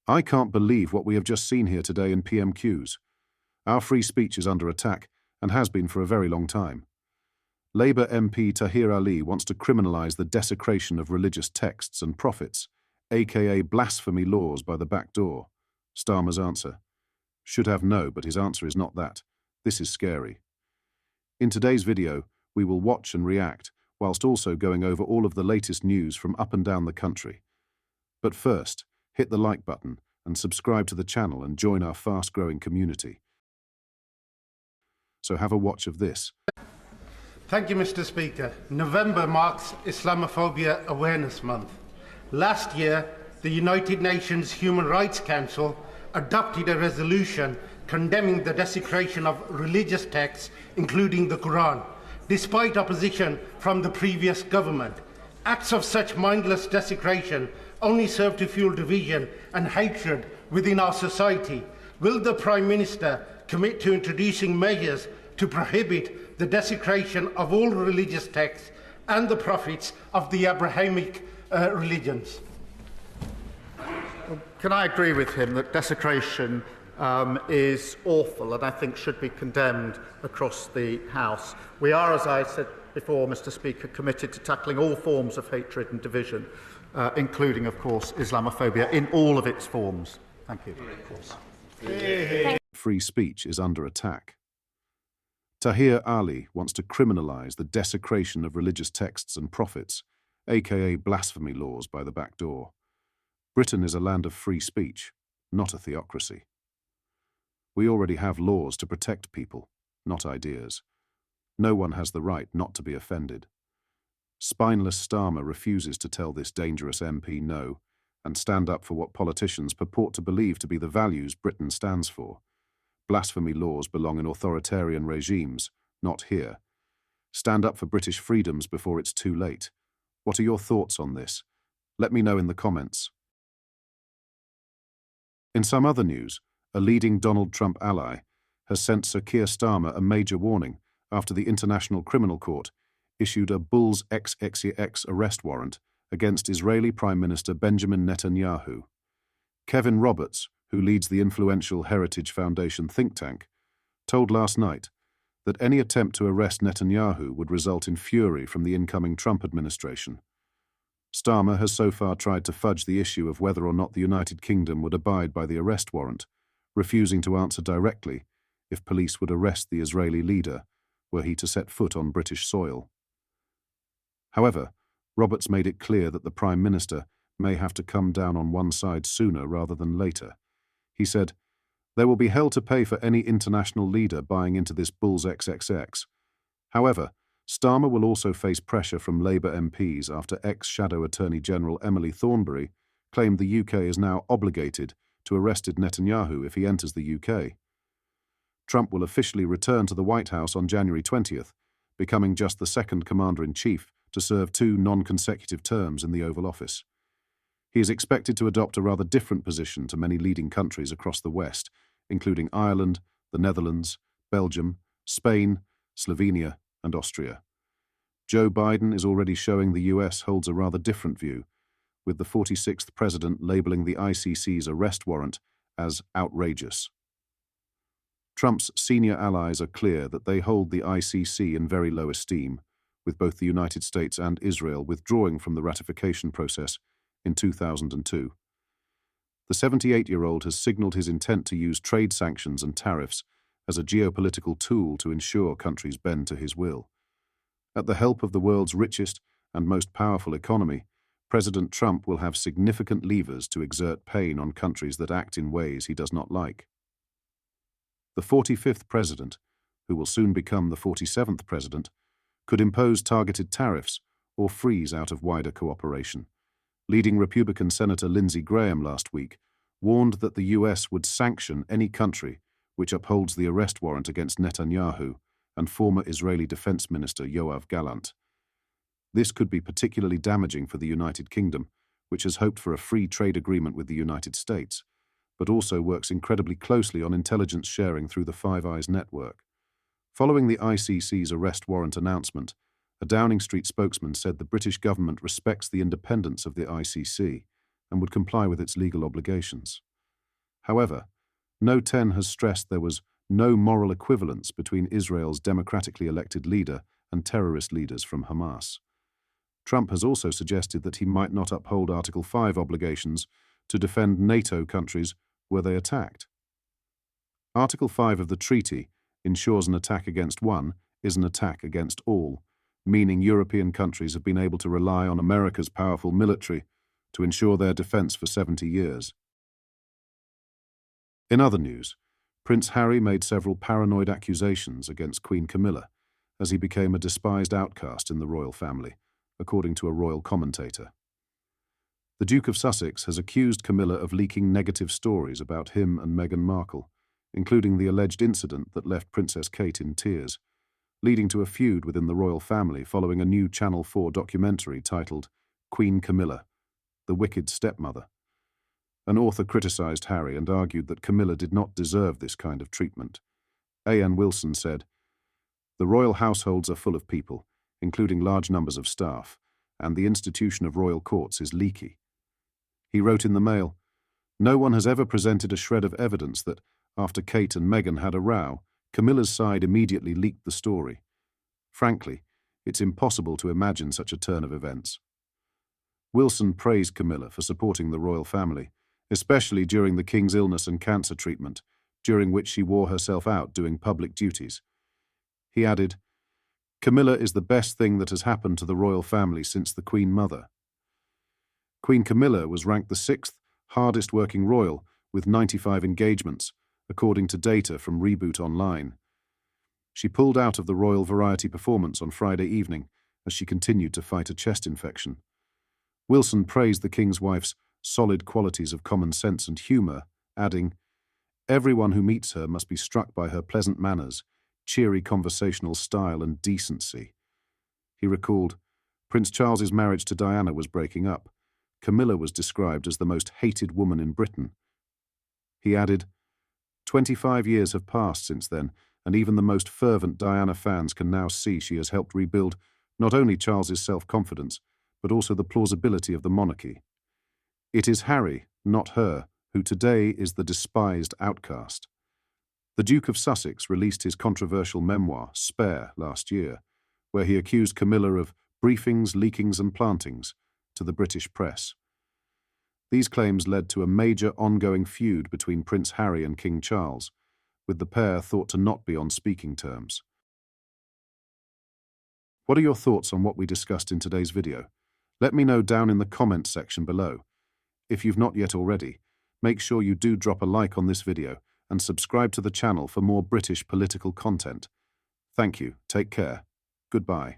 I can't believe what we have just seen here today in PMQs. Our free speech is under attack and has been for a very long time. Labour MP Tahir Ali wants to criminalise the desecration of religious texts and prophets, aka blasphemy laws, by the back door. Starmer's answer. Should have no, but his answer is not that. This is scary. In today's video, we will watch and react, whilst also going over all of the latest news from up and down the country. But first, hit the like button and subscribe to the channel and join our fast-growing community. So have a watch of this. Thank you, Mr. Speaker. November marks Islamophobia Awareness Month. Last year, the United Nations Human Rights Council adopted a resolution condemning the desecration of religious texts, including the Quran, despite opposition from the previous government. Acts of such mindless desecration only serve to fuel division and hatred within our society. Will the Prime Minister commit to introducing measures to prohibit the desecration of all religious texts and the prophets of the Abrahamic religions? Can I agree with him that desecration is awful and I think should be condemned across the House? We are, as I said before, Mr. Speaker, committed to tackling all forms of hatred and division, including, of course, Islamophobia in all of its forms. Thank you. Free speech is under attack. Tahir Ali wants to criminalise the desecration of religious texts and prophets, aka blasphemy laws, by the back door. Britain is a land of free speech, not a theocracy. We already have laws to protect people, not ideas. No one has the right not to be offended. Spineless Starmer refuses to tell this dangerous MP no and stand up for what politicians purport to believe to be the values Britain stands for. Blasphemy laws belong in authoritarian regimes, not here. Stand up for British freedoms before it's too late. What are your thoughts on this? Let me know in the comments. In some other news, a leading Donald Trump ally has sent Sir Keir Starmer a major warning after the International Criminal Court issued a Bulls XXX arrest warrant against Israeli Prime Minister Benjamin Netanyahu. Kevin Roberts, who leads the influential Heritage Foundation think tank, told last night that any attempt to arrest Netanyahu would result in fury from the incoming Trump administration. Starmer has so far tried to fudge the issue of whether or not the United Kingdom would abide by the arrest warrant, refusing to answer directly if police would arrest the Israeli leader were he to set foot on British soil. However, Roberts made it clear that the Prime Minister may have to come down on one side sooner rather than later. He said, "There will be hell to pay for any international leader buying into this Bulls XXX. However, Starmer will also face pressure from Labour MPs after ex-Shadow Attorney General Emily Thornberry claimed the UK is now obligated to arrest Netanyahu if he enters the UK. Trump will officially return to the White House on January 20th, becoming just the second Commander-in-Chief to serve 2 non-consecutive terms in the Oval Office. He is expected to adopt a rather different position to many leading countries across the West, including Ireland, the Netherlands, Belgium, Spain, Slovenia, and Austria. Joe Biden is already showing the US holds a rather different view, with the 46th president labeling the ICC's arrest warrant as outrageous. Trump's senior allies are clear that they hold the ICC in very low esteem, with both the United States and Israel withdrawing from the ratification process in 2002. The 78-year-old has signaled his intent to use trade sanctions and tariffs as a geopolitical tool to ensure countries bend to his will. At the help of the world's richest and most powerful economy, President Trump will have significant levers to exert pain on countries that act in ways he does not like. The 45th president, who will soon become the 47th president, could impose targeted tariffs or freeze out of wider cooperation. Leading Republican Senator Lindsey Graham last week warned that the US would sanction any country which upholds the arrest warrant against Netanyahu and former Israeli Defense Minister Yoav Gallant. This could be particularly damaging for the United Kingdom, which has hoped for a free trade agreement with the United States, but also works incredibly closely on intelligence sharing through the Five Eyes network. Following the ICC's arrest warrant announcement, a Downing Street spokesman said the British government respects the independence of the ICC and would comply with its legal obligations. However, No 10 has stressed there was no moral equivalence between Israel's democratically elected leader and terrorist leaders from Hamas. Trump has also suggested that he might not uphold Article 5 obligations to defend NATO countries were they attacked. Article 5 of the treaty ensures an attack against one is an attack against all, meaning European countries have been able to rely on America's powerful military to ensure their defense for 70 years. In other news, Prince Harry made several paranoid accusations against Queen Camilla as he became a despised outcast in the royal family, according to a royal commentator. The Duke of Sussex has accused Camilla of leaking negative stories about him and Meghan Markle, including the alleged incident that left Princess Kate in tears, leading to a feud within the royal family following a new Channel 4 documentary titled Queen Camilla, The Wicked Stepmother. An author criticised Harry and argued that Camilla did not deserve this kind of treatment. A.N. Wilson said, "The royal households are full of people, including large numbers of staff, and the institution of royal courts is leaky." He wrote in the Mail, "No one has ever presented a shred of evidence that, after Kate and Meghan had a row, Camilla's side immediately leaked the story. Frankly, it's impossible to imagine such a turn of events." Wilson praised Camilla for supporting the royal family, especially during the King's illness and cancer treatment, during which she wore herself out doing public duties. He added, "Camilla is the best thing that has happened to the royal family since the Queen Mother." Queen Camilla was ranked the 6th hardest working royal with 95 engagements, according to data from Reboot Online. She pulled out of the Royal Variety performance on Friday evening as she continued to fight a chest infection. Wilson praised the King's wife's solid qualities of common sense and humour, adding, "Everyone who meets her must be struck by her pleasant manners, cheery conversational style and decency." He recalled, Prince Charles's marriage to Diana was breaking up. Camilla was described as the most hated woman in Britain. He added, 25 years have passed since then, and even the most fervent Diana fans can now see she has helped rebuild not only Charles's self-confidence, but also the plausibility of the monarchy. It is Harry, not her, who today is the despised outcast. The Duke of Sussex released his controversial memoir, Spare, last year, where he accused Camilla of briefings, leakings and plantings to the British press. These claims led to a major ongoing feud between Prince Harry and King Charles, with the pair thought to not be on speaking terms. What are your thoughts on what we discussed in today's video? Let me know down in the comments section below. If you've not yet already, make sure you do drop a like on this video and subscribe to the channel for more British political content. Thank you, take care, goodbye.